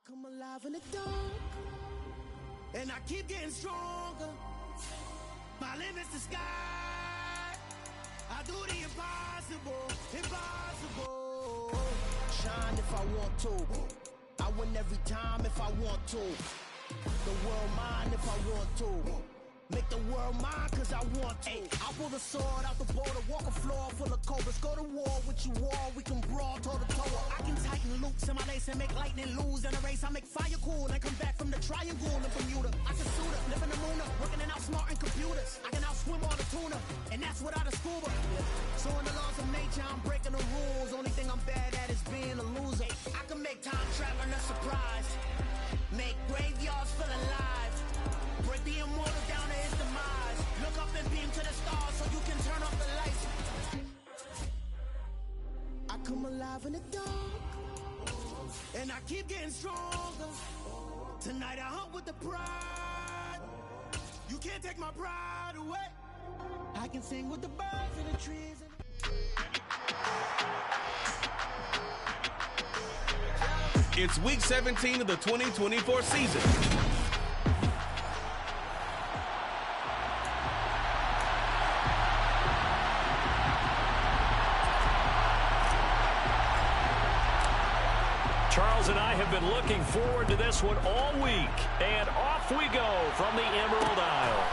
come alive in the dark, and I keep getting stronger. My limit's the sky. I do the impossible, impossible. Shine if I want to. I win every time if I want to. The world mine if I want to. Make the world mine cause I want to. I pull the sword out the border, walk a floor full of cobras. Go to war with you all, we can brawl toe to toe. I can tighten loops in my lace and make lightning lose in a race. I make fire cool and come back from the triangle in Bermuda. I can suit up, live in the moon up, working and outsmarting computers. I can outswim all the tuna, and that's without a scuba. So in the laws of nature, I'm breaking the rules. Only thing I'm bad at is being a loser. I can make time traveling a surprise, make graveyards feel alive, break the immortal down to his demise. Look up and beam to the stars so you can turn off the lights. I come alive in the dark, and I keep getting stronger. Tonight I hunt with the pride. You can't take my pride away. I can sing with the birds and the trees and It's week 17 of the 2024 season. Charles and I have been looking forward to this one all week. And off we go from the Emerald Isle.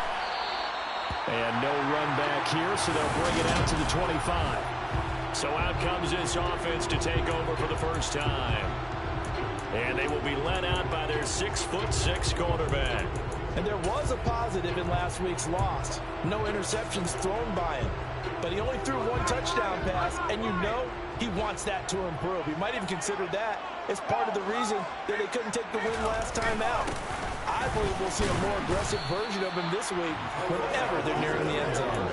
And no run back here, so they'll bring it out to the 25. So out comes this offense to take over for the first time. And they will be led out by their 6'6" quarterback. And there was a positive in last week's loss. No interceptions thrown by him. But he only threw one touchdown pass, and you know he wants that to improve. He might even consider that as part of the reason that they couldn't take the win last time out. I believe we'll see a more aggressive version of him this week whenever they're nearing the end zone.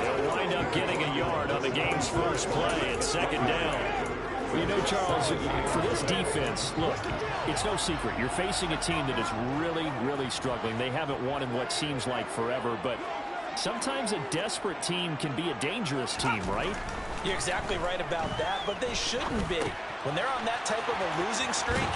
They'll wind up getting a yard on the game's first play at second down. Well, you know, Charles, for this defense, look, it's no secret. You're facing a team that is really, really struggling. They haven't won in what seems like forever, but sometimes a desperate team can be a dangerous team, right? You're exactly right about that, but they shouldn't be. When they're on that type of a losing streak,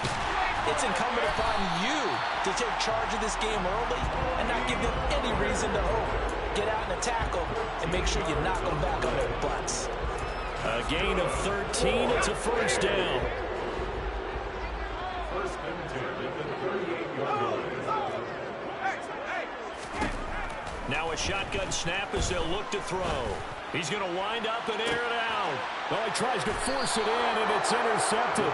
it's incumbent upon you to take charge of this game early and not give them any reason to hope. Get out and attack them and make sure you knock them back on their butts. A gain of 13. It's a first down. Now a shotgun snap as they'll look to throw. He's going to wind up and air it out. Oh, he tries to force it in, and it's intercepted.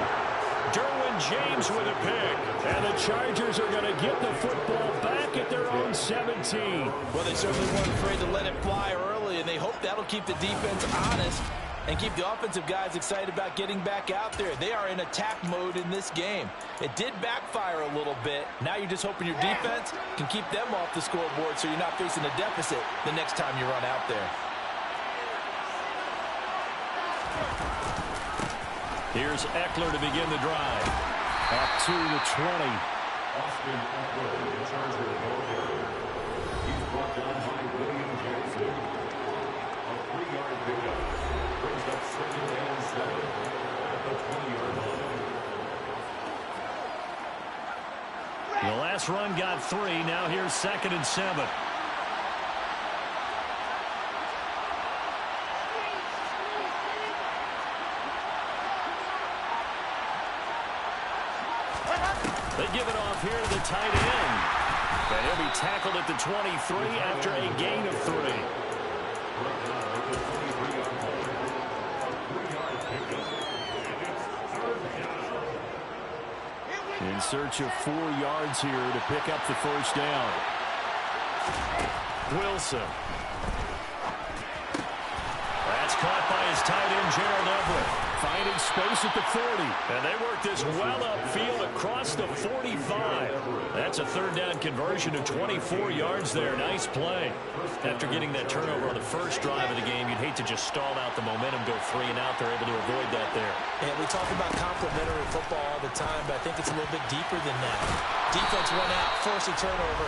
Derwin James with a pick. And the Chargers are going to get the football back at their own 17. Well, they certainly weren't afraid to let it fly early, and they hope that'll keep the defense honest and keep the offensive guys excited about getting back out there. They are in attack mode in this game. It did backfire a little bit. Now you're just hoping your defense can keep them off the scoreboard so you're not facing a deficit the next time you run out there. Here's Eckler to begin the drive. Up to the 20. Austin Eckler, the Charger ball. He's brought down by William Jackson. A 3-yard pickup. Brings up 2nd and 7 at the 20-yard line. The last run got 3. Now here's 2nd and 7. They give it off here to the tight end. And he'll be tackled at the 23 after a gain of 3. In search of 4 yards here to pick up the first down. Wilson. That's caught by his tight end, Gerald Everett. Finding space at the 40. And they work this well upfield across the 45. That's a 3rd down conversion of 24 yards there. Nice play. After getting that turnover on the first drive of the game, you'd hate to just stall out the momentum, go 3 and out. They're able to avoid that there. And we talk about complementary football all the time, but I think it's a little bit deeper than that. Defense went out, forced a turnover,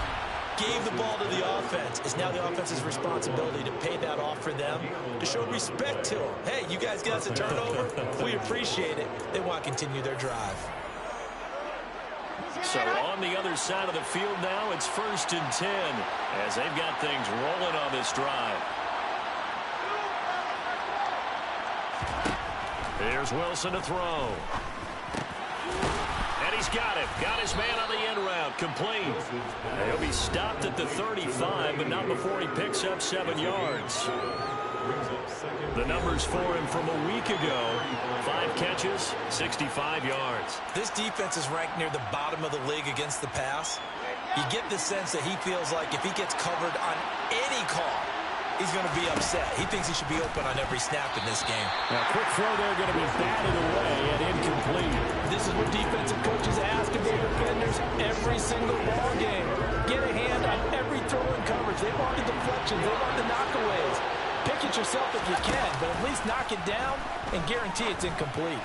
gave the ball to the offense. It's now the offense's responsibility to pay that off for them, to show respect to them. Hey, you guys got us a turnover. We appreciate it. They want to continue their drive. So on the other side of the field now, it's 1st and 10 as they've got things rolling on this drive. Here's Wilson to throw. And he's got him. Got his man on the end route. Complete. He'll be stopped at the 35, but not before he picks up 7 yards. The numbers for him from a week ago: 5 catches, 65 yards. This defense is ranked near the bottom of the league against the pass. You get the sense that he feels like if he gets covered on any call, he's going to be upset. He thinks he should be open on every snap in this game. Now, quick throw there, going to be batted away and incomplete. This is what defensive coaches ask of their defenders every single ball game. Get a hand on every throw in coverage. They want the deflections. They want the knockaways. Pick it yourself if you can, but at least knock it down and guarantee it's incomplete.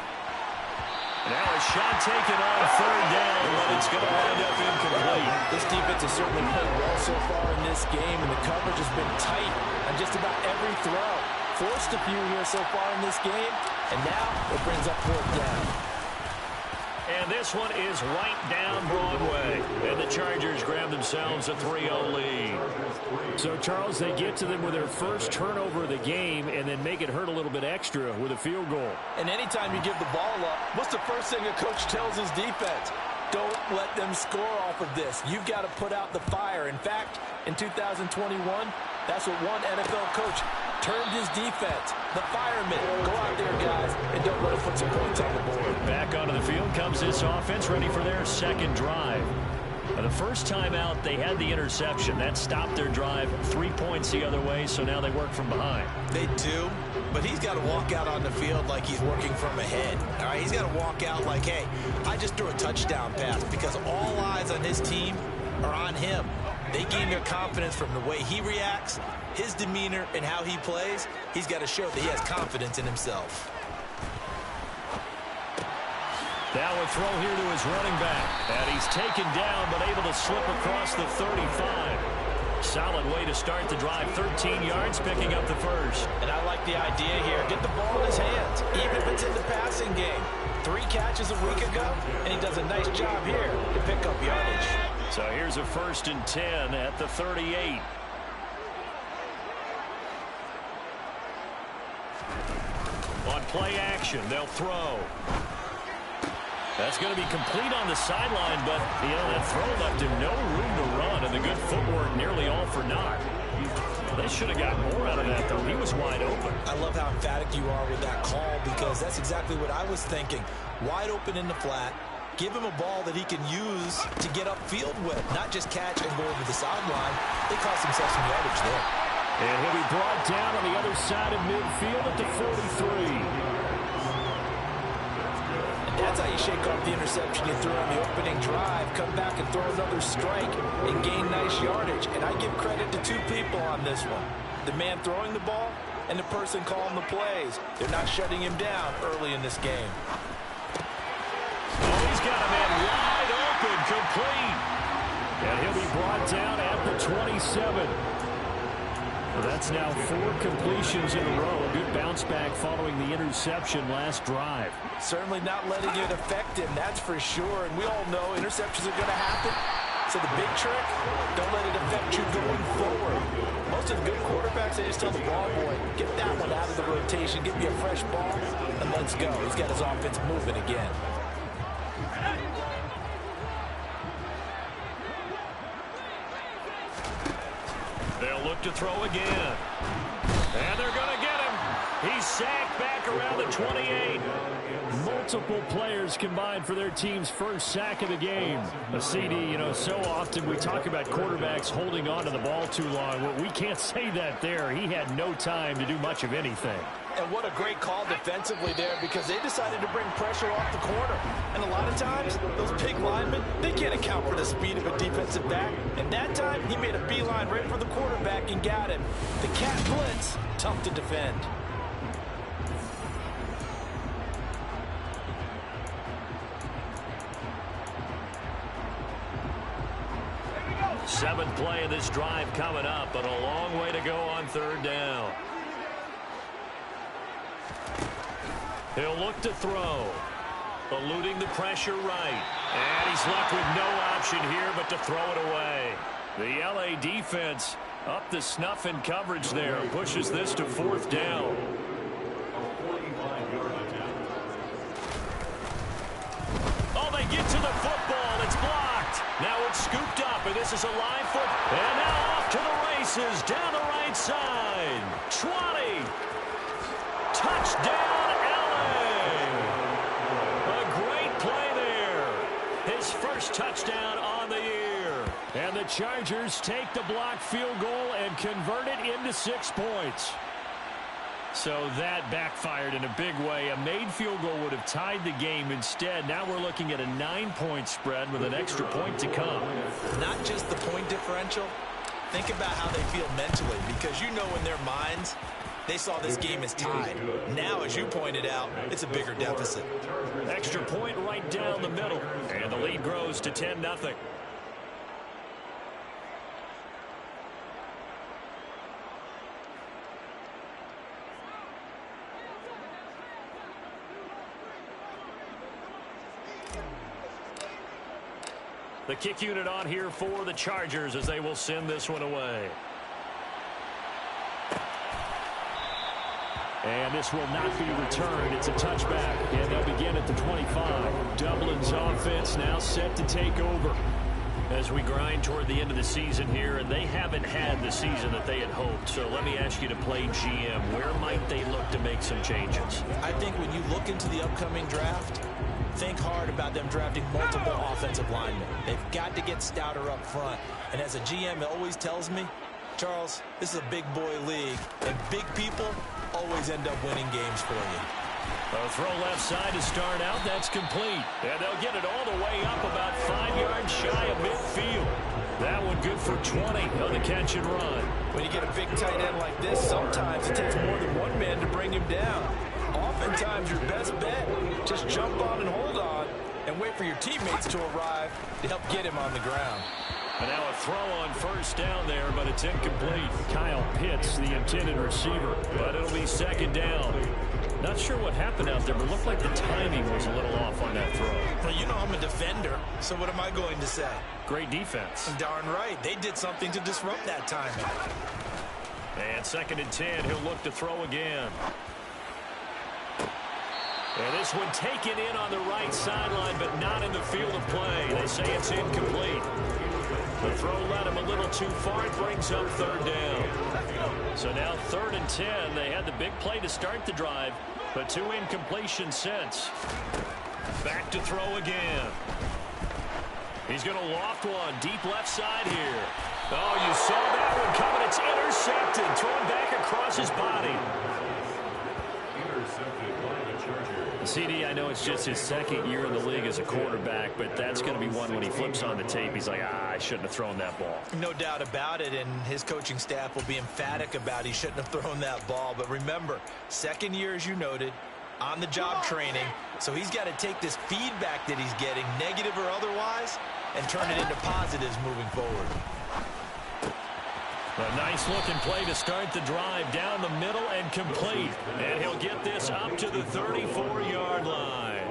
Now a shot taken on 3rd down, but it's going to wind up incomplete. This defense has certainly played well so far in this game, and the coverage has been tight on just about every throw. Forced a few here so far in this game, and now it brings up 4th down. And this one is right down Broadway. And the Chargers grab themselves a 3-0 lead. So, Charles, they get to them with their first turnover of the game and then make it hurt a little bit extra with a field goal. And anytime you give the ball up, what's the first thing a coach tells his defense? Don't let them score off of this. You've got to put out the fire. In fact, in 2021, that's what one NFL coach termed his defense. The firemen. Go out there, guys, and don't let them put some points on the board. Back onto the field comes this offense, ready for their second drive. The first time out, they had the interception. That stopped their drive 3 points the other way, so now they work from behind. They do, but he's got to walk out on the field like he's working from ahead. All right, he's got to walk out like, hey, I just threw a touchdown pass, because all eyes on his team are on him. They gain their confidence from the way he reacts, his demeanor, and how he plays. He's got to show that he has confidence in himself. Now a throw here to his running back. And he's taken down, but able to slip across the 35. Solid way to start the drive. 13 yards, picking up the first. And I like the idea here. Get the ball in his hands, even if it's in the passing game. 3 catches a week ago, and he does a nice job here to pick up yardage. So here's a 1st and 10 at the 38. On play action, they'll throw. That's going to be complete on the sideline, but, that throw left him no room to run, and the good footwork nearly all for naught. They should have got more out of that, though. He was wide open. I love how emphatic you are with that call, because that's exactly what I was thinking. Wide open in the flat. Give him a ball that he can use to get upfield with, not just catch and go over the sideline. They cost themselves some yardage there. And he'll be brought down on the other side of midfield at the 43. That's how you shake off the interception you threw on the opening drive, come back and throw another strike and gain nice yardage. And I give credit to 2 people on this one. The man throwing the ball and the person calling the plays. They're not shutting him down early in this game. Oh, he's got a man wide open, complete. And he'll be brought down at the 27. Well, that's now 4 completions in a row. A good bounce back following the interception last drive. Certainly not letting it affect him, that's for sure. And we all know interceptions are going to happen. So the big trick, don't let it affect you going forward. Most of the good quarterbacks, they just tell the ball boy, get that one out of the rotation, give me a fresh ball, and let's go. He's got his offense moving again. They'll look to throw again. And they're going to get him. He's sacked back around the 28. Multiple players combined for their team's first sack of the game. A CD, so often we talk about quarterbacks holding on to the ball too long. Well, we can't say that there. He had no time to do much of anything. And what a great call defensively there, because they decided to bring pressure off the corner. And a lot of times, those big linemen, they can't account for the speed of a defensive back. And that time, he made a beeline right for the quarterback and got him. The cat blitz, tough to defend. Seventh play of this drive coming up, but a long way to go on 3rd down. He'll look to throw. Eluding the pressure right. And he's left with no option here but to throw it away. The LA defense up the snuff in coverage there. Pushes this to 4th down. Oh, they get to the football. It's blocked. Now it's scooped up, and this is a line foot. And now off to the races down the right side. 20. Touchdown, LA. A great play there. His first touchdown on the year. And the Chargers take the blocked field goal and convert it into 6 points. So that backfired in a big way. A made field goal would have tied the game. Instead, now we're looking at a 9-point spread with an extra point to come. Not just the point differential. Think about how they feel mentally, because you know in their minds they saw this game as tied. Now, as you pointed out, it's a bigger deficit. Extra point right down the middle. And the lead grows to 10-0. The kick unit on here for the Chargers as they will send this one away. And this will not be returned. It's a touchback, and they'll begin at the 25. Dublin's offense now set to take over as we grind toward the end of the season here, and they haven't had the season that they had hoped. So let me ask you to play GM. Where might they look to make some changes? I think when you look into the upcoming draft, think hard about them drafting multiple offensive linemen. They've got to get stouter up front. And as a GM, it always tells me, Charles, this is a big boy league, and big people always end up winning games for you. A throw left side to start out. That's complete. And they'll get it all the way up about 5 yards shy of midfield. That one good for 20 on the catch and run. When you get a big tight end like this, sometimes it takes more than one man to bring him down. Oftentimes, your best bet, just jump on and hold on and wait for your teammates to arrive to help get him on the ground. And now a throw on first down there, but it's incomplete. Kyle Pitts, the intended receiver, but it'll be 2nd down. Not sure what happened out there, but it looked like the timing was a little off on that throw. Well, you know I'm a defender, so what am I going to say? Great defense. Darn right. They did something to disrupt that timing. And 2nd and 10, he'll look to throw again. And this one taken in on the right sideline, but not in the field of play. They say it's incomplete. The throw led him a little too far. It brings up 3rd down. So now 3rd and 10. They had the big play to start the drive, but 2 incompletions since. Back to throw again. He's going to loft one deep left side here. Oh, you saw that one coming. It's intercepted. Thrown back across his body. CD, I know it's just his 2nd year in the league as a quarterback, but that's going to be one when he flips on the tape. He's like, I shouldn't have thrown that ball. No doubt about it, and his coaching staff will be emphatic about he shouldn't have thrown that ball. But remember, 2nd year, as you noted, on-the-job training, so he's got to take this feedback that he's getting, negative or otherwise, and turn it into positives moving forward. A nice-looking play to start the drive down the middle and complete. And he'll get this up to the 34-yard line.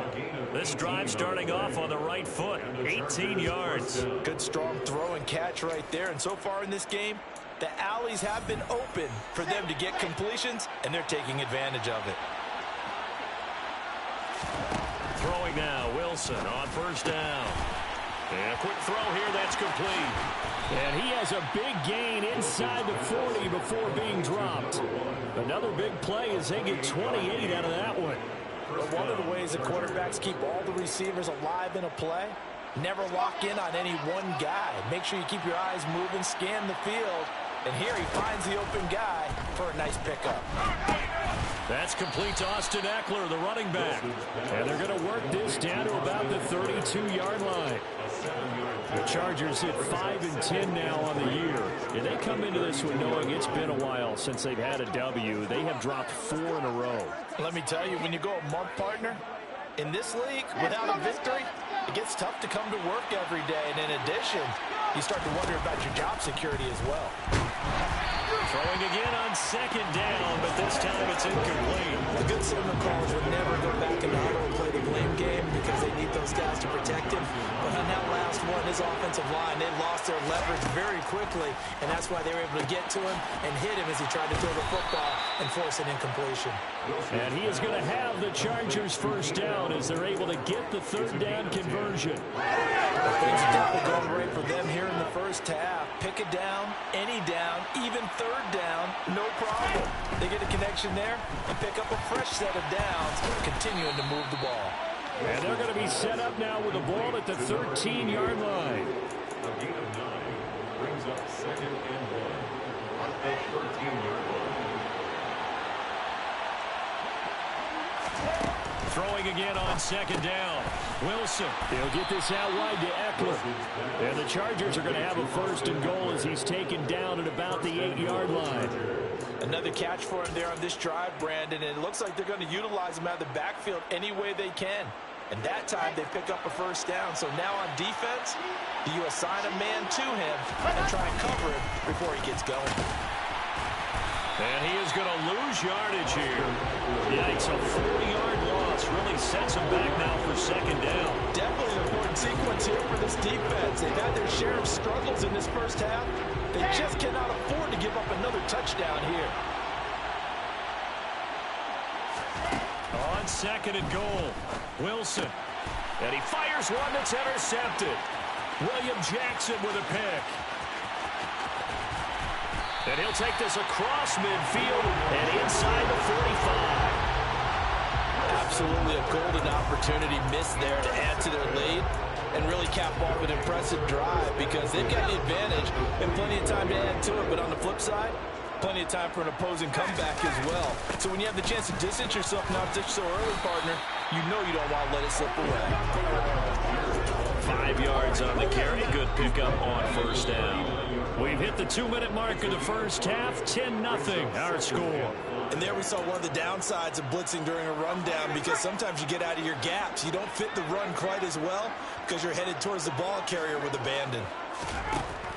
This drive starting off on the right foot, 18 yards. Good, strong throw and catch right there. And so far in this game, the alleys have been open for them to get completions, and they're taking advantage of it. Throwing now, Wilson on 1st down. And a quick throw here, that's complete. And he has a big gain inside the 40 before being dropped. Another big play as they get 28 out of that one. But one of the ways the quarterbacks keep all the receivers alive in a play, never lock in on any one guy. Make sure you keep your eyes moving, scan the field. And here he finds the open guy for a nice pickup. That's complete to Austin Eckler, the running back. And they're going to work this down to about the 32-yard line. The Chargers hit 5 and 10 now on the year. And they come into this one knowing it's been a while since they've had a W. They have dropped 4 in a row. Let me tell you, when you go a month, partner, in this league, without a victory, it gets tough to come to work every day. And in addition, you start to wonder about your job security as well. Throwing again on second down, but this time it's incomplete. A good signal callers would never go back in the huddle and play the blame game because they need those guys to protect him. But on that last one, his offensive line, they lost their leverage very quickly, and that's why they were able to get to him and hit him as he tried to throw the football and force an incompletion. And he is going to have the Chargers first down as they're able to get the third down conversion. Well, things are definitely going great for them here in the first half. Pick it down, any down, even third down, no problem. They get a connection there and pick up a fresh set of downs, continuing to move the ball. And they're going to be set up now with the ball at the 13-yard line. A gain of 9 brings up 2nd and 1 on the 13-yard line. Throwing again on second down. Wilson, he'll get this out wide to Eckler. And the Chargers are going to have a first and goal as he's taken down at about the 8-yard line. Another catch for him there on this drive, Brandon, and it looks like they're going to utilize him out of the backfield any way they can. And that time they pick up a first down. So now on defense, you assign a man to him and try and cover him before he gets going. And he is going to lose yardage here. Yikes, a 40-yard loss really sets him back now for second down. Definitely an important sequence here for this defense. They've had their share of struggles in this first half. They just cannot afford to give up another touchdown here. On second and goal, Wilson. And he fires one that's intercepted. William Jackson with a pick. And he'll take this across midfield and inside the 45. Absolutely a golden opportunity missed there to add to their lead and really cap off an impressive drive because they've got the advantage and plenty of time to add to it. But on the flip side, plenty of time for an opposing comeback as well. So when you have the chance to distance yourself not just so early, partner, you know you don't want to let it slip away. 5 yards on the carry. Good pickup on first down. We've hit the 2-minute mark of the first half. 10-0 our score. And there we saw one of the downsides of blitzing during a rundown because sometimes you get out of your gaps. You don't fit the run quite as well because you're headed towards the ball carrier with abandon.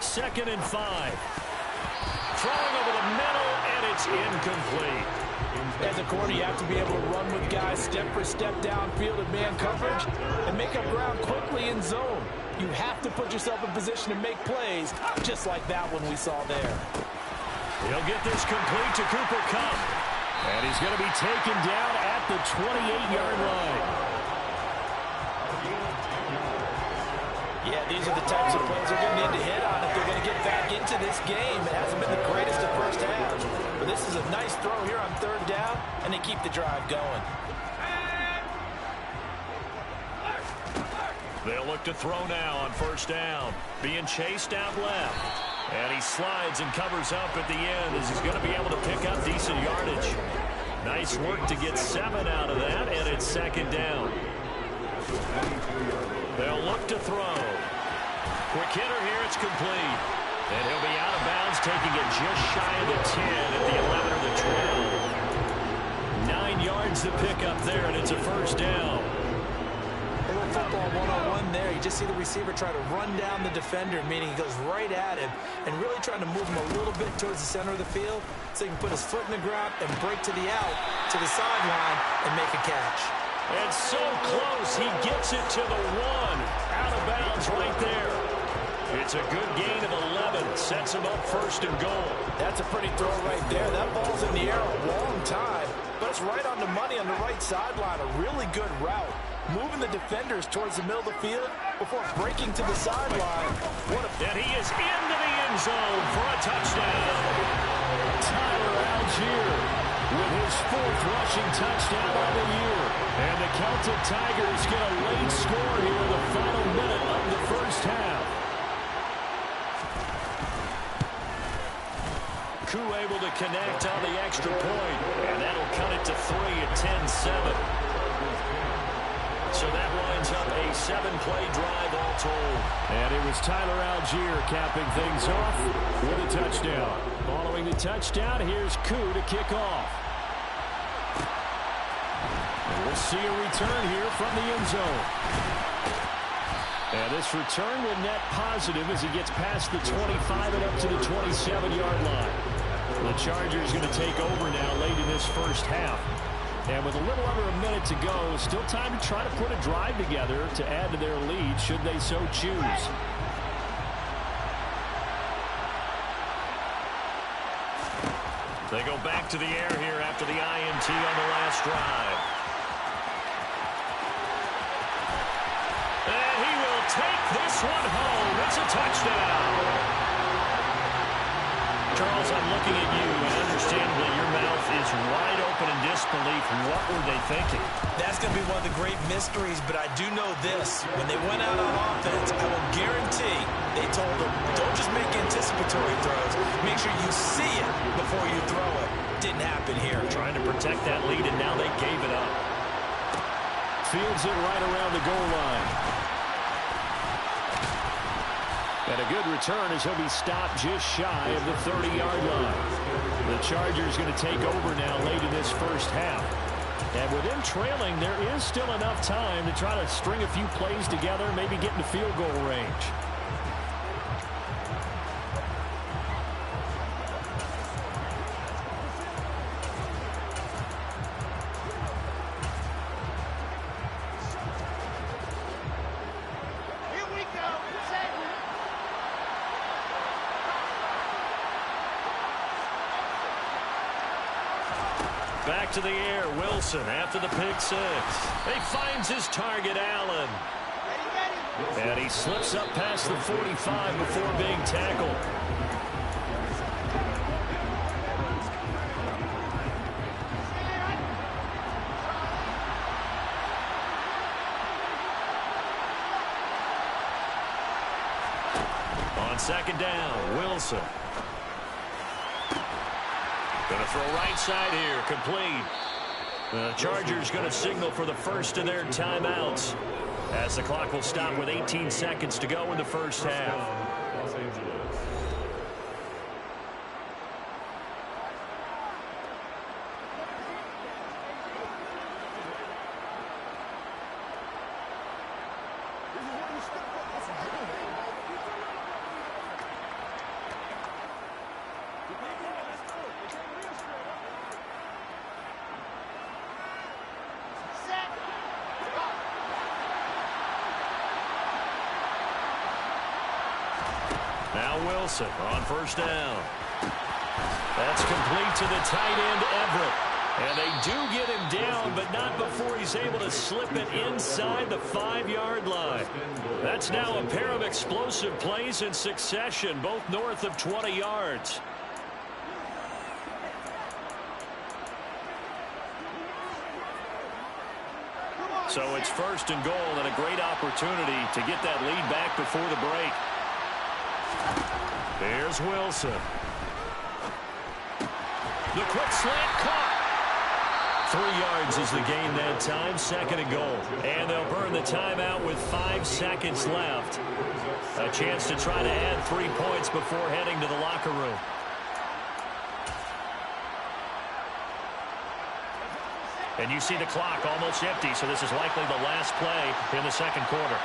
2nd and 5. Throwing over the middle, and it's incomplete. As a corner, you have to be able to run with guys step for step downfield in man coverage and make up ground quickly in zone. You have to put yourself in position to make plays, just like that one we saw there. He'll get this complete to Cooper Kupp. And he's going to be taken down at the 28-yard line. Yeah, these are the types of plays they're going to need to hit on if they're going to get back into this game. It hasn't been the greatest of first halves, but this is a nice throw here on third down, and they keep the drive going. They'll look to throw now on first down. Being chased out left. And he slides and covers up at the end as he's going to be able to pick up decent yardage. Nice work to get 7 out of that, and it's second down. They'll look to throw. Quick hitter here, it's complete. And he'll be out of bounds, taking it just shy of the 10 at the 11 or the 12. 9 yards to pick up there, and it's a first down. A little football one-on-one there. You just see the receiver try to run down the defender, meaning he goes right at him and really trying to move him a little bit towards the center of the field so he can put his foot in the ground and break to the out, to the sideline, and make a catch. And so close, he gets it to the 1. Out of bounds right there. It's a good gain of 11. Sets him up first and goal. That's a pretty throw right there. That ball's in the air a long time, but it's right on the money on the right sideline. A really good route. Moving the defenders towards the middle of the field before breaking to the sideline. And he is into the end zone for a touchdown. Tyler Algier with his 4th rushing touchdown of the year. And the Celtic Tigers get a late score here in the final minute of the first half. Koo able to connect on the extra point. And that'll cut it to 3 at 10-7. So that winds up a 7-play drive all told. And it was Tyler Algier capping things off with a touchdown. Following the touchdown, here's Koo to kick off. And we'll see a return here from the end zone. And this return will net positive as he gets past the 25 and up to the 27-yard line. The Chargers going to take over now late in this first half. And with a little under a minute to go, still time to try to put a drive together to add to their lead should they so choose. They go back to the air here after the INT on the last drive. And he will take this one home. It's a touchdown. Charles, I'm looking at you, and understandably your mouth is wide open in disbelief. What were they thinking? That's going to be one of the great mysteries, but I do know this. When they went out on offense, I will guarantee they told them, don't just make anticipatory throws. Make sure you see it before you throw it. Didn't happen here. Trying to protect that lead, and now they gave it up. Fields it right around the goal line. And a good return as he'll be stopped just shy of the 30-yard line. The Chargers going to take over now late in this first half. And with them trailing, there is still enough time to try to string a few plays together, maybe get into field goal range. Back to the air, Wilson after the pick six. He finds his target, Allen. And he slips up past the 45 before being tackled. On second down, Wilson. Going to throw right side here, complete. The Chargers going to signal for the first of their timeouts as the clock will stop with 18 seconds to go in the first half. Los Angeles. Now Wilson on first down. That's complete to the tight end, Everett. And they do get him down, but not before he's able to slip it inside the 5-yard line. That's now a pair of explosive plays in succession, both north of 20 yards. So it's first and goal and a great opportunity to get that lead back before the break. Here's Wilson. The quick slant caught. 3 yards is the gain that time, second and goal. And they'll burn the timeout with 5 seconds left. A chance to try to add 3 points before heading to the locker room. And you see the clock almost empty, so this is likely the last play in the second quarter.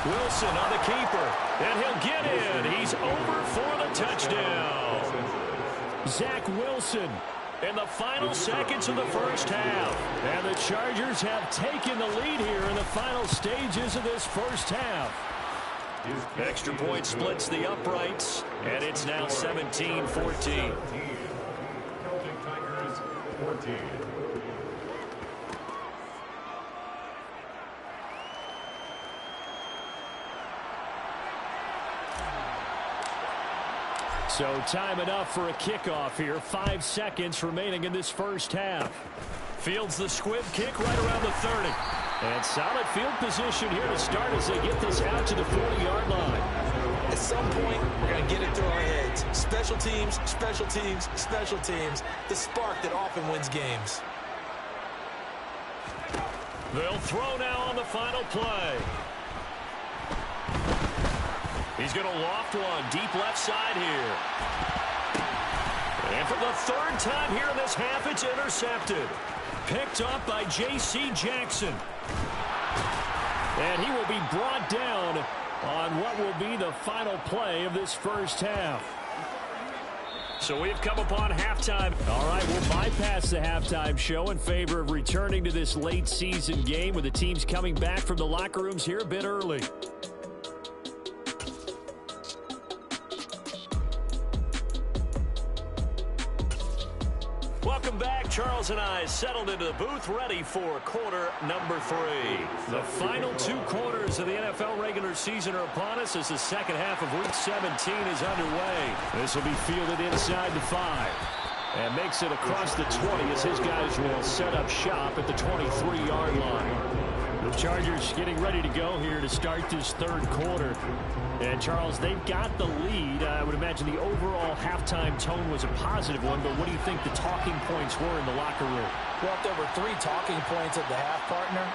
Wilson on the keeper, and he'll get in. He's over for the touchdown. Zach Wilson in the final seconds of the first half. And the Chargers have taken the lead here in the final stages of this first half. Extra point splits the uprights, and it's now 17-14. Celtic Tigers 14. So time enough for a kickoff here. 5 seconds remaining in this first half. Fields the squib kick right around the 30. And solid field position here to start as they get this out to the 40-yard line. At some point, we're going to get it through our heads. Special teams, special teams, special teams. The spark that often wins games. They'll throw now on the final play. He's going to loft one deep left side here. And for the third time here in this half, it's intercepted. Picked up by J.C. Jackson. And he will be brought down on what will be the final play of this first half. So we've come upon halftime. All right, we'll bypass the halftime show in favor of returning to this late season game with the teams coming back from the locker rooms here a bit early. Welcome back. Charles and I settled into the booth, ready for quarter number 3. The final 2 quarters of the NFL regular season are upon us as the second half of Week 17 is underway. This will be fielded inside the 5. And makes it across the 20 as his guys will set up shop at the 23-yard line. The Chargers getting ready to go here to start this third quarter. And, Charles, they've got the lead. I would imagine the overall halftime tone was a positive one, but what do you think the talking points were in the locker room? Well, if there were 3 talking points at the half, partner,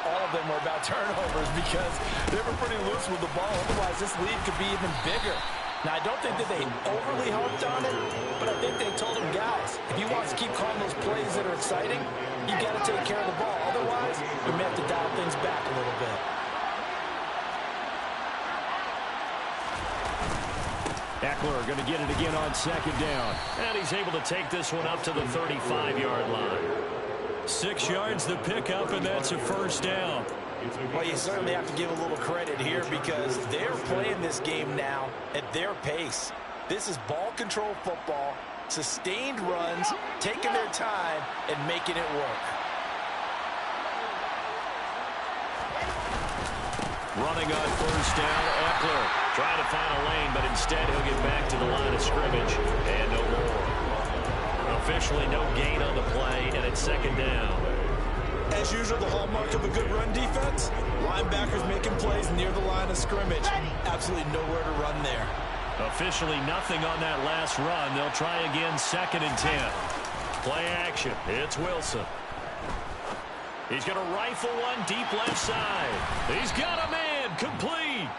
all of them were about turnovers because they were pretty loose with the ball. Otherwise, this lead could be even bigger. Now, I don't think that they overly harped on it, but I think they told him, guys, if he wants to keep calling those plays that are exciting, you got to take care of the ball. Otherwise, we may have to dial things back a little bit. Eckler going to get it again on second down. And he's able to take this one up to the 35-yard line. 6 yards the pickup, and that's a first down. Well, you certainly have to give a little credit here because they're playing this game now at their pace. This is ball control football, sustained runs, taking their time, and making it work. Running on first down, Eckler trying to find a lane, but instead he'll get back to the line of scrimmage and no more. Officially no gain on the play, and it's second down. As usual, the hallmark of a good run defense, linebackers making plays near the line of scrimmage. Absolutely nowhere to run there. Officially nothing on that last run. They'll try again, second and 10. Play action. It's Wilson. He's going to rifle one deep left side. He's got a man complete.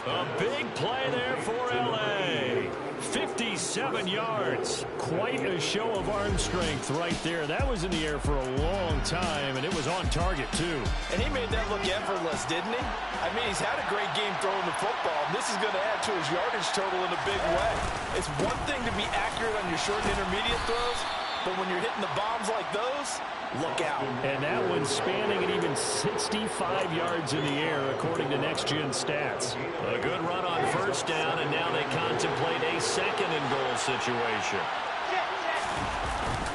A big play there for L.A. 57 yards. Quite a show of arm strength right there. That was in the air for a long time, and it was on target, too. And he made that look effortless, didn't he? I mean, he's had a great game throwing the football. This is going to add to his yardage total in a big way. It's one thing to be accurate on your short and intermediate throws, but when you're hitting the bombs like those, look out. And that one's spanning at even 65 yards in the air, according to Next Gen Stats. A good run on first down, and now they contemplate a second and goal situation.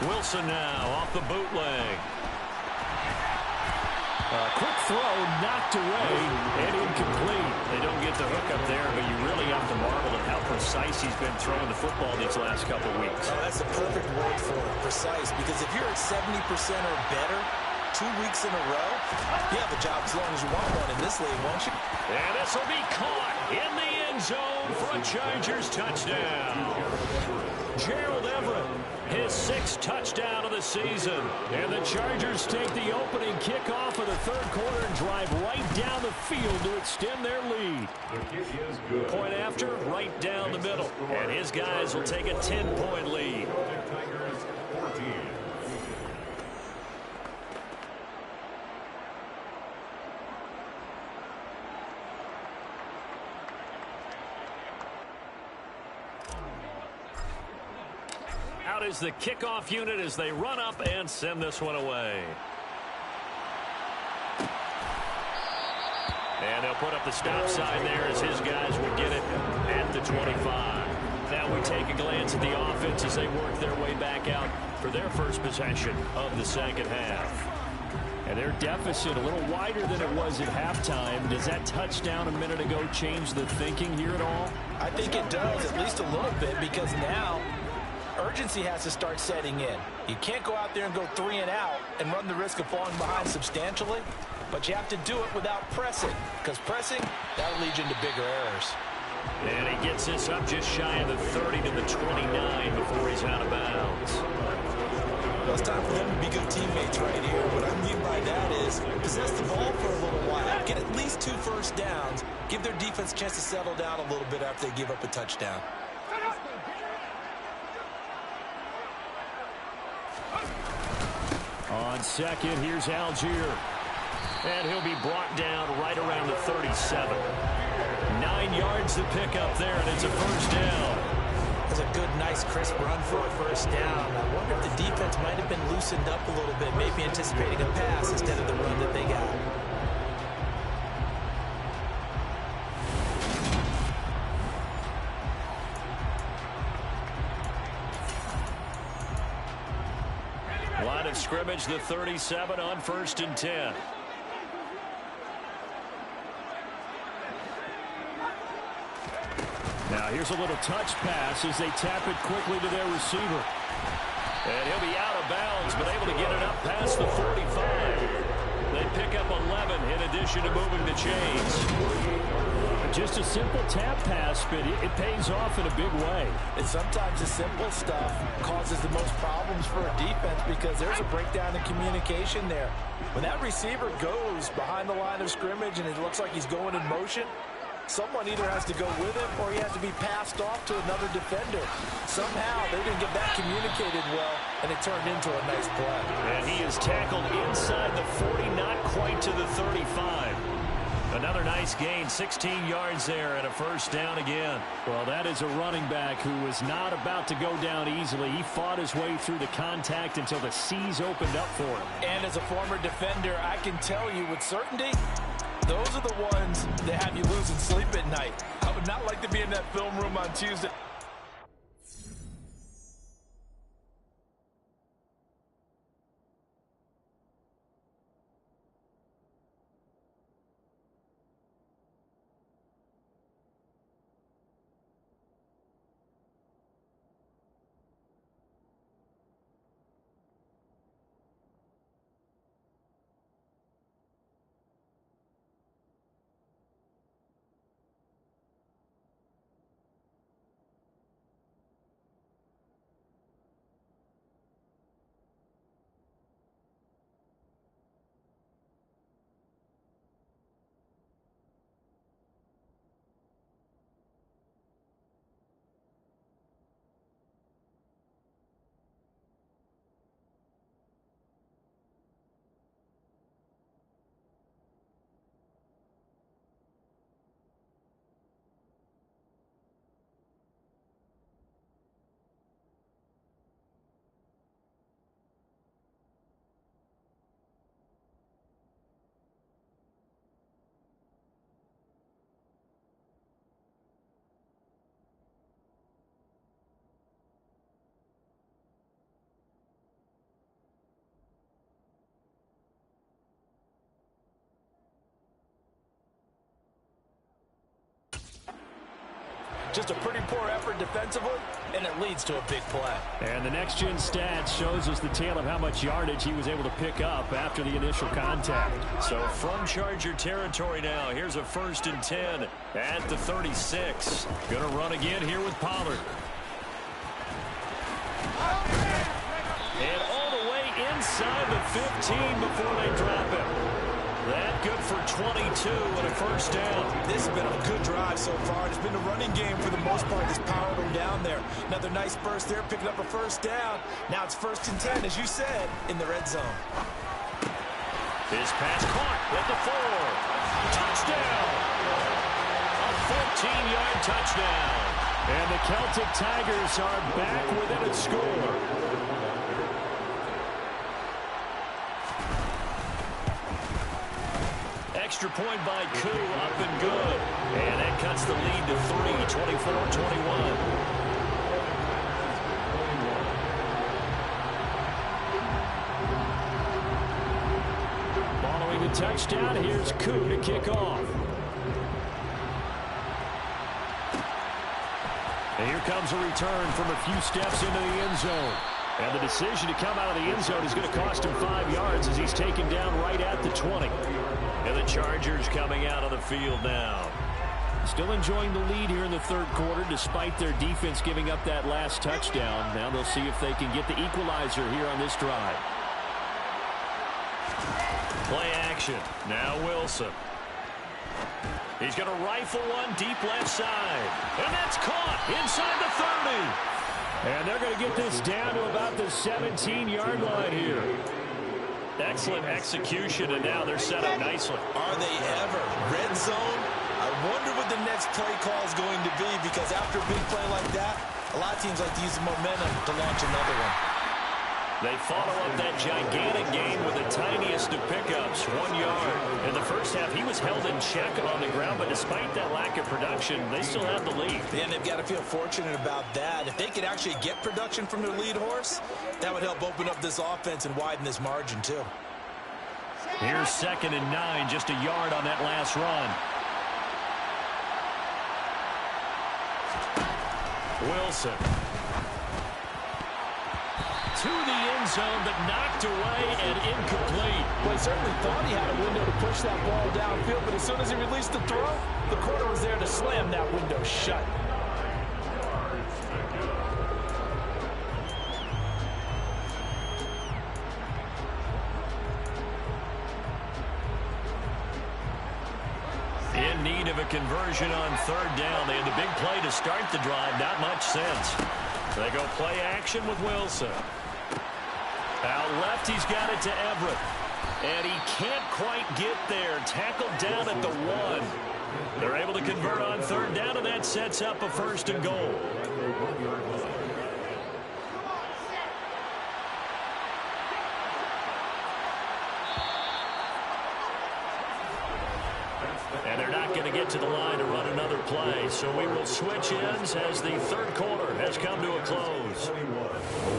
Wilson now off the bootleg. Quick throw, knocked away, and incomplete. They don't get the hook up there, but you really have to marvel at how precise he's been throwing the football these last couple weeks. Oh, that's the perfect word for it, precise, because if you're at 70% or better 2 weeks in a row, you have a job as long as you want one in this league, won't you? And this will be caught in the end zone for a Chargers touchdown. Gerald Everett, his 6th touchdown of the season. And the Chargers take the opening kickoff of the third quarter and drive right down the field to extend their lead. Point after, right down the middle. And his guys will take a 10-point lead. Out is the kickoff unit as they run up and send this one away. And they'll put up the stop sign there as his guys will get it at the 25. Now we take a glance at the offense as they work their way back out for their first possession of the second half. And their deficit a little wider than it was at halftime. Does that touchdown a minute ago change the thinking here at all? I think it does, at least a little bit, because now urgency has to start setting in. You can't go out there and go 3 and out and run the risk of falling behind substantially, but you have to do it without pressing, because pressing, that'll lead you into bigger errors. And he gets this up just shy of the 30 to the 29 before he's out of bounds. Well, it's time for them to be good teammates right here. What I mean by that is possess the ball for a little while, get at least 2 first downs, give their defense a chance to settle down a little bit after they give up a touchdown. On second, here's Algier. And he'll be brought down right around the 37. 9 yards to pick up there, and it's a first down. That's a good, nice, crisp run for a first down. I wonder if the defense might have been loosened up a little bit, maybe anticipating a pass instead of the run that they got. Line of scrimmage, the 37 on 1st and 10. Now here's a little touch pass as they tap it quickly to their receiver. And he'll be out of bounds, but able to get it up past the 45. They pick up 11 in addition to moving the chains. Just a simple tap pass, but it pays off in a big way. And sometimes the simple stuff causes the most problems for a defense because there's a breakdown in communication there. When that receiver goes behind the line of scrimmage and it looks like he's going in motion, someone either has to go with him or he has to be passed off to another defender. Somehow they didn't get that communicated well, and it turned into a nice play. And he is tackled inside the 40, not quite to the 35. Another nice gain, 16 yards there, and a first down again. Well, that is a running back who was not about to go down easily. He fought his way through the contact until the C's opened up for him. And as a former defender, I can tell you with certainty, those are the ones that have you losing sleep at night. I would not like to be in that film room on Tuesday. Just a pretty poor effort defensively, and it leads to a big play. And the next-gen stats shows us the tale of how much yardage he was able to pick up after the initial contact. So from Charger territory now, here's a 1st and 10 at the 36. Going to run again here with Pollard. And all the way inside the 15 before they drop him. That good for 22 and a first down. This has been a good drive so far. It's been a running game for the most part that's powered them down there. Another nice burst there, picking up a first down. Now it's 1st and 10, as you said, in the red zone. His pass caught at the 4. Touchdown! A 14-yard touchdown. And the Celtic Tigers are back within a score. Extra point by Koo, up and good. And that cuts the lead to 3, 24-21. Following the touchdown, here's Koo to kick off. And here comes a return from a few steps into the end zone. And the decision to come out of the end zone is going to cost him 5 yards as he's taken down right at the 20. And the Chargers coming out of the field now. Still enjoying the lead here in the third quarter despite their defense giving up that last touchdown. Now they'll see if they can get the equalizer here on this drive. Play action. Now Wilson. He's going to rifle one deep left side. And that's caught inside the 30. And they're going to get this down to about the 17-yard line here. Excellent execution, and now they're set up nicely. Are they ever? Red zone? I wonder what the next play call is going to be, because after a big play like that, A lot of teams like to use the momentum to launch another one. They follow up that gigantic gain with the tiniest of pickups, 1 yard. In the first half, he was held in check on the ground, but despite that lack of production, they still have the lead. And they've got to feel fortunate about that. If they could actually get production from their lead horse, that would help open up this offense and widen this margin, too. Here's 2nd and 9, just a yard on that last run. Wilson. To the end zone, but knocked away and incomplete. Well, he certainly thought he had a window to push that ball downfield, but as soon as he released the throw, the corner was there to slam that window shut. In need of a conversion on 3rd down. They had the big play to start the drive. Not much sense. They go play action with Wilson. Out left, he's got it to Everett. And he can't quite get there. Tackled down at the 1. They're able to convert on 3rd down, and that sets up a 1st and goal. And they're not going to get to the line to run another play. So we will switch ends as the 3rd quarter has come to a close.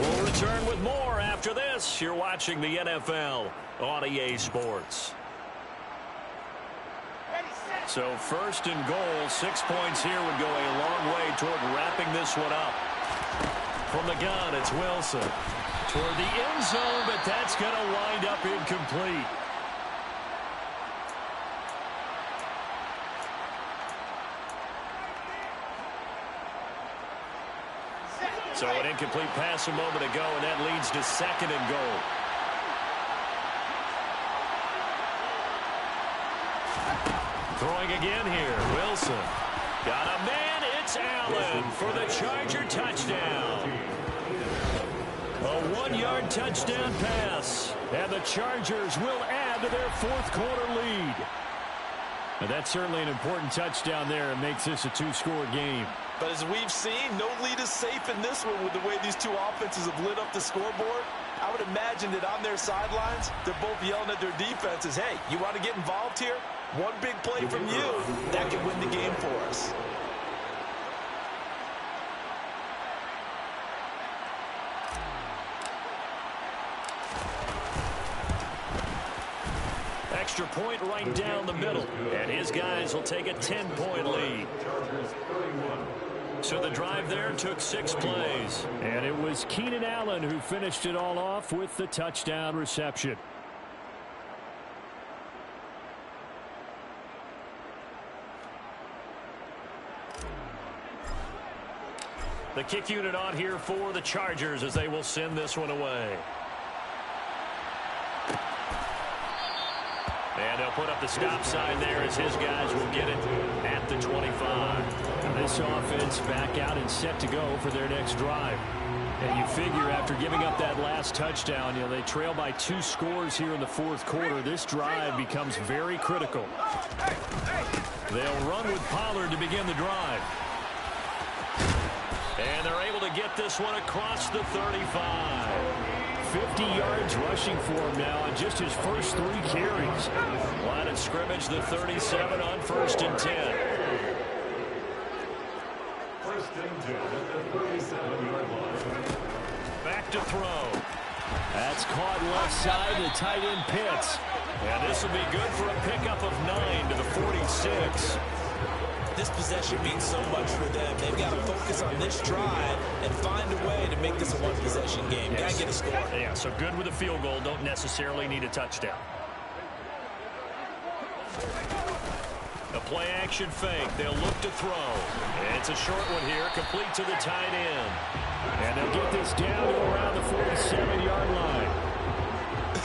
We'll return with more after this. You're watching the NFL on EA Sports. So 1st and goal, 6 points here would go a long way toward wrapping this one up. From the gun, it's Wilson. Toward the end zone, but that's going to wind up incomplete. So an incomplete pass a moment ago, and that leads to 2nd and goal. Throwing again here, Wilson. Got a man, it's Allen for the Charger touchdown. A 1-yard touchdown pass, and the Chargers will add to their 4th quarter lead. And that's certainly an important touchdown there. It makes this a 2-score game. But as we've seen, no lead is safe in this one with the way these two offenses have lit up the scoreboard. I would imagine that on their sidelines, they're both yelling at their defenses, hey, you want to get involved here? One big play from you, that could win the game for us. Extra point right down the middle, and his guys will take a 10-point lead. So the drive there took 6 plays, and it was Keenan Allen who finished it all off with the touchdown reception. The kick unit on here for the Chargers as they will send this one away. And they'll put up the stop sign there as his guys will get it at the 25. And this offense back out and set to go for their next drive. And you figure after giving up that last touchdown, you know, they trail by 2 scores here in the 4th quarter. This drive becomes very critical. They'll run with Pollard to begin the drive. And they're able to get this one across the 35. 50 yards rushing for him now on just his first 3 carries. Line of scrimmage, the 37 on 1st and 10. 1st and 10 at the 37-yard line. Back to throw. That's caught left side, the tight end Pitts. And this will be good for a pickup of 9 to the 46. This possession means so much for them. They've got to focus on this drive and find a way to make this a one-possession game. Yes. Got to get a score. Yeah, so good with a field goal. Don't necessarily need a touchdown. A play-action fake. They'll look to throw. It's a short one here, complete to the tight end. And they'll get this down to around the 47-yard line.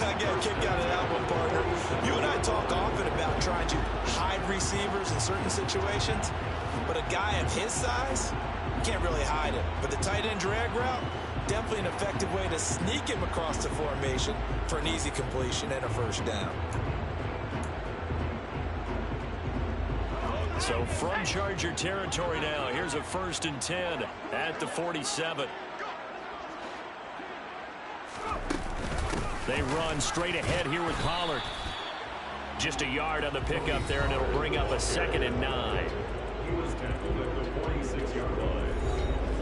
I got a kick out of that one, partner. You and I talk often about trying to hide receivers in certain situations, but a guy of his size, you can't really hide him. But the tight end drag route, definitely an effective way to sneak him across the formation for an easy completion and a 1st down. So from Charger territory now, here's a 1st and 10 at the 47. They run straight ahead here with Pollard. Just a yard on the pickup there, and it'll bring up a 2nd and 9. He was tackled at the 46-yard line.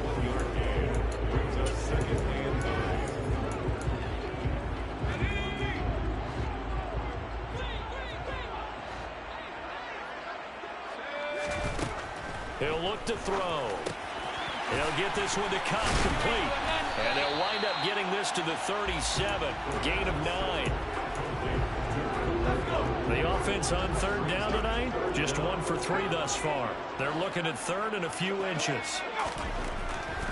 1-yard gain brings up 2nd and 9. He'll look to throw. He'll get this one to Cobb complete. And they'll wind up getting this to the 37. Gain of 9. The offense on 3rd down tonight, just 1 for 3 thus far. They're looking at 3rd and a few inches.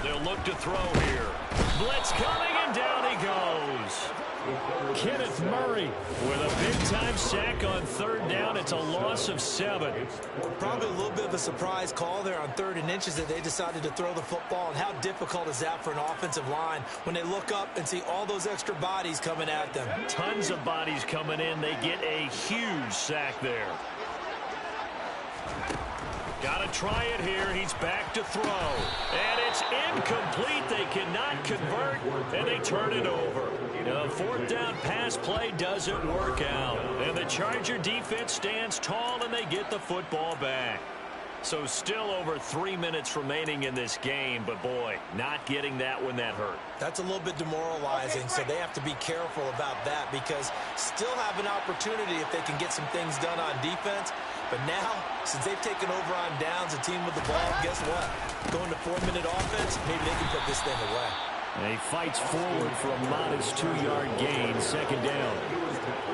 They'll look to throw here. Blitz coming, and down he goes. Kenneth Murray with a big-time sack on 3rd down. It's a loss of 7. Probably a little bit of a surprise call there on 3rd and inches that they decided to throw the football. And how difficult is that for an offensive line when they look up and see all those extra bodies coming at them? Tons of bodies coming in. They get a huge sack there. Got to try it here. He's back to throw. And it's incomplete. They cannot convert, and they turn it over. The 4th down pass play doesn't work out. And the Charger defense stands tall, and they get the football back. So still over 3 minutes remaining in this game, but boy, not getting that one, that hurt. That's a little bit demoralizing, so they have to be careful about that because still have an opportunity if they can get some things done on defense. But now, since they've taken over on downs, a team with the ball, guess what? Going to 4-minute offense, maybe they can put this thing away. And he fights forward for a modest 2-yard gain, 2nd down.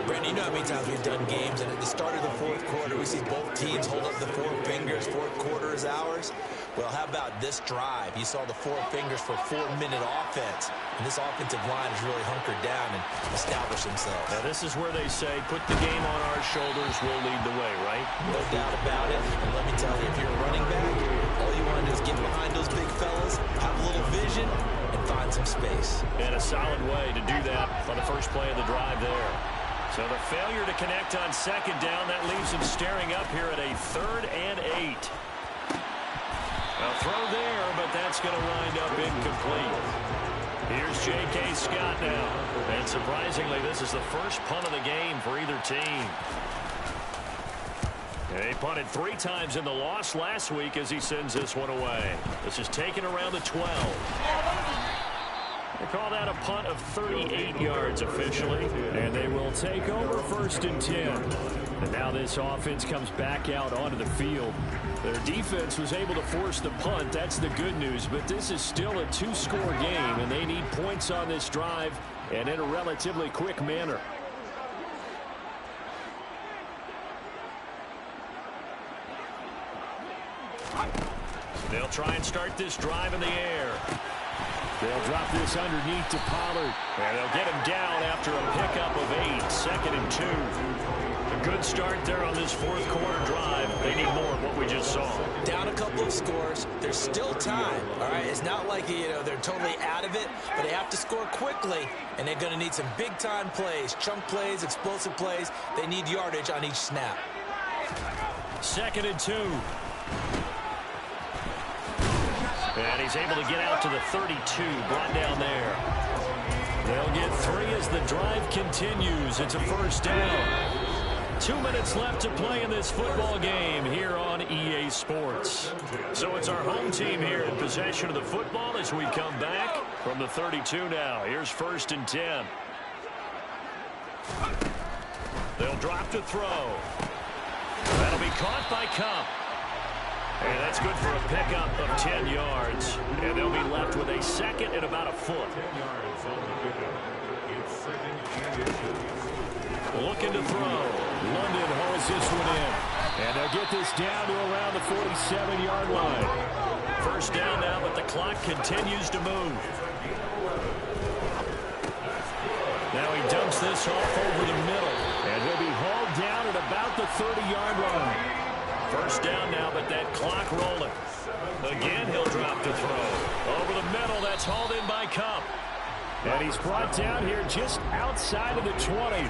Brandon, you know how many times we've done games, and at the start of the 4th quarter, we see both teams hold up the 4 fingers, 4th quarter is ours. Well, how about this drive? You saw the 4 fingers for 4-minute offense, and this offensive line has really hunkered down and established themselves. Now, this is where they say, put the game on our shoulders, we'll lead the way, right? No doubt about it, and let me tell you, if you're a running back, all you want to do is get behind those big fellas, have a little vision, and find some space. And a solid way to do that on the first play of the drive there. So the failure to connect on 2nd down, that leaves them staring up here at a 3rd and 8. A throw there, but that's going to wind up incomplete. Here's J.K. Scott now. And surprisingly, this is the first punt of the game for either team. They punted 3 times in the loss last week as he sends this one away. This is taken around the 12. They call that a punt of 38 yards officially. And they will take over 1st and 10. And now this offense comes back out onto the field. Their defense was able to force the punt. That's the good news. But this is still a 2-score game, and they need points on this drive and in a relatively quick manner. They'll try and start this drive in the air. They'll drop this underneath to Pollard. And they'll get him down after a pickup of 8, 2nd and 2. A good start there on this 4th quarter drive. They need more of what we just saw. Down a couple of scores. There's still time, all right? It's not like, they're totally out of it, but they have to score quickly, and they're going to need some big-time plays, chunk plays, explosive plays. They need yardage on each snap. 2nd and 2. And he's able to get out to the 32, brought down there. They'll get 3 as the drive continues. It's a 1st down. 2 minutes left to play in this football game here on EA Sports. So it's our home team here in possession of the football as we come back from the 32 now. Here's 1st and 10. They'll drop to throw. That'll be caught by Cup. And that's good for a pickup of 10 yards. And they'll be left with a 2nd and about a foot. 10 yards on the pickup. It's 2nd and 2. Looking to throw. London hauls this one in. And they'll get this down to around the 47-yard line. 1st down now, but the clock continues to move. Now he dumps this off over the middle. And he'll be hauled down at about the 30-yard line. 1st down now, but that clock rolling. Again, he'll drop to throw. Over the middle, that's hauled in by Cup. And he's brought down here just outside of the 20.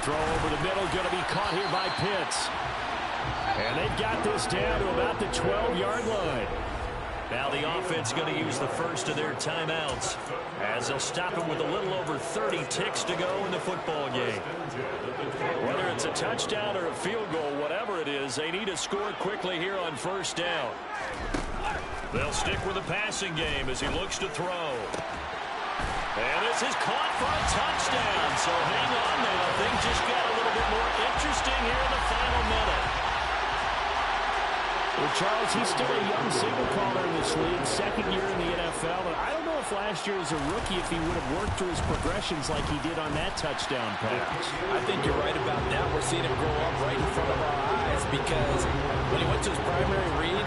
throw over the middle, going to be caught here by Pitts. And they've got this down to about the 12-yard line. Now the offense going to use the first of their timeouts as they'll stop it with a little over 30 ticks to go in the football game. Whether it's a touchdown or a field goal, whatever it is, they need to score quickly here on first down. They'll stick with the passing game as he looks to throw. And this is caught for a touchdown. So hang on now. Things just got a little bit more interesting here in the final minute. Well, Charles, he's still a young signal caller in this league, second year in the NFL. And I don't know if last year as a rookie, if he would have worked through his progressions like he did on that touchdown pass. I think you're right about that. We're seeing him grow up right in front of our eyes because when he went to his primary read,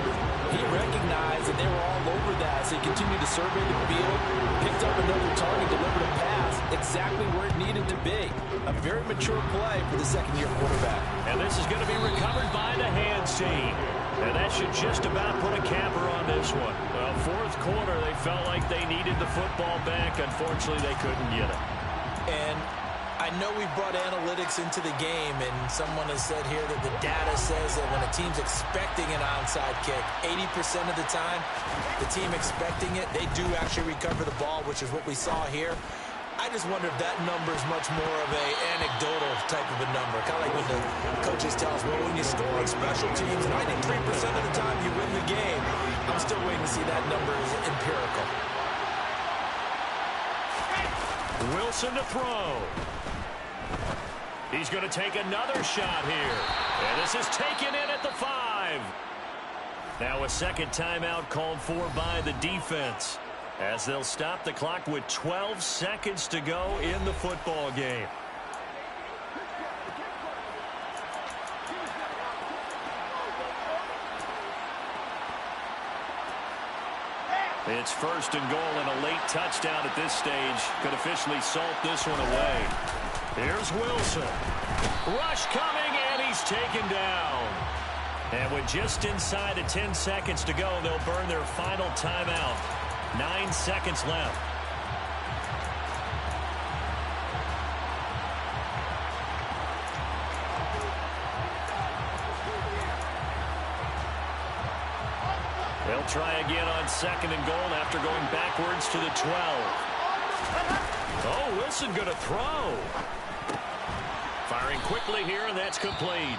he recognized that they were all over that. So he continued to survey the field, picked up another target, delivered a pass exactly where it needed to be. A very mature play for the second-year quarterback. And this is going to be recovered by the hands team. And that should just about put a capper on this one. Well, fourth quarter, they felt like they needed the football back. Unfortunately, they couldn't get it. And I know we brought analytics into the game, and someone has said here that the data says that when a team's expecting an onside kick, 80% of the time, the team expecting it, they do actually recover the ball, which is what we saw here. I just wonder if that number is much more of an anecdotal type of a number. Kind of like when the coaches tell us, well, when you score on special teams, 93% of the time you win the game. I'm still waiting to see that number is empirical. Wilson to throw. He's going to take another shot here. And this is taken in at the 5. Now a second timeout called for by the defense, as they'll stop the clock with 12 seconds to go in the football game. It's first and goal, and a late touchdown at this stage could officially salt this one away. Here's Wilson. Rush coming, and he's taken down. And with just inside of 10 seconds to go, they'll burn their final timeout. 9 seconds left. They'll try again on second and goal after going backwards to the 12. Oh, Wilson going to throw. Firing quickly here, and that's complete.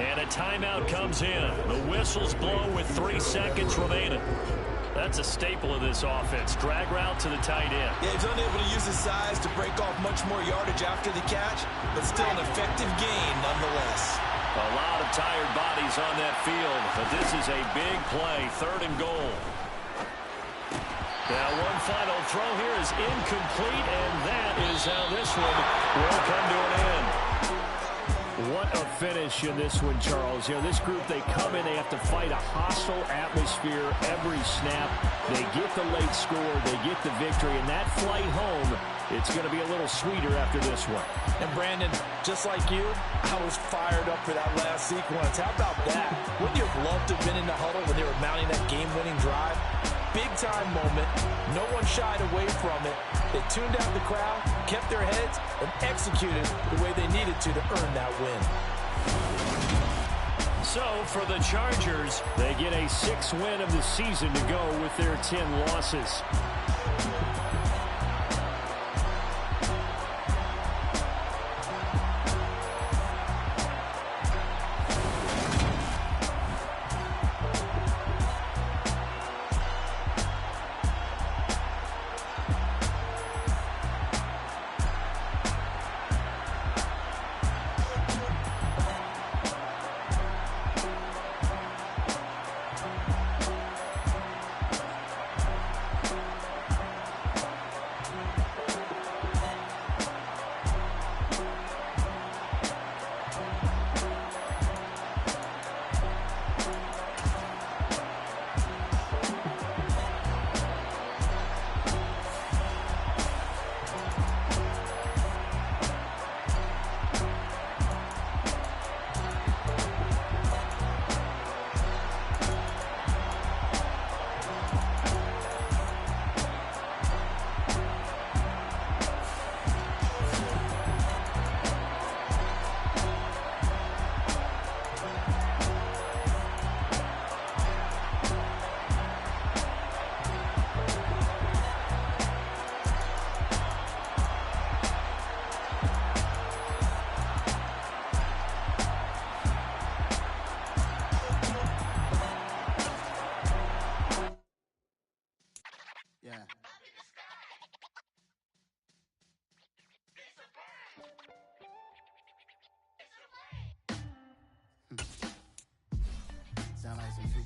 And a timeout comes in. The whistles blow with 3 seconds remaining. That's a staple of this offense. Drag route to the tight end. Yeah, he's unable to use his size to break off much more yardage after the catch, but still an effective gain nonetheless. A lot of tired bodies on that field, but this is a big play. Third and goal. Now one final throw here is incomplete, and that is how this one will come to an end. What a finish in this one, Charles. You know, this group, they come in, they have to fight a hostile atmosphere every snap. They get the late score, they get the victory, and that flight home, it's going to be a little sweeter after this one. And Brandon, just like you, I was fired up for that last sequence. How about that? Wouldn't you have loved to have been in the huddle when they were mounting that game-winning drive? Big-time moment. No one shied away from it. They tuned out the crowd, kept their heads, and executed the way they needed to earn that win. So, for the Chargers, they get a 6th win of the season to go with their 10 losses.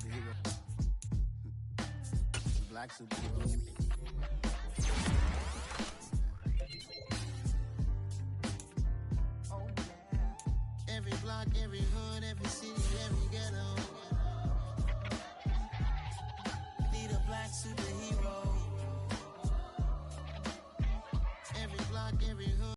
superhero. Black superhero. Oh, yeah. Every block, every hood, every city.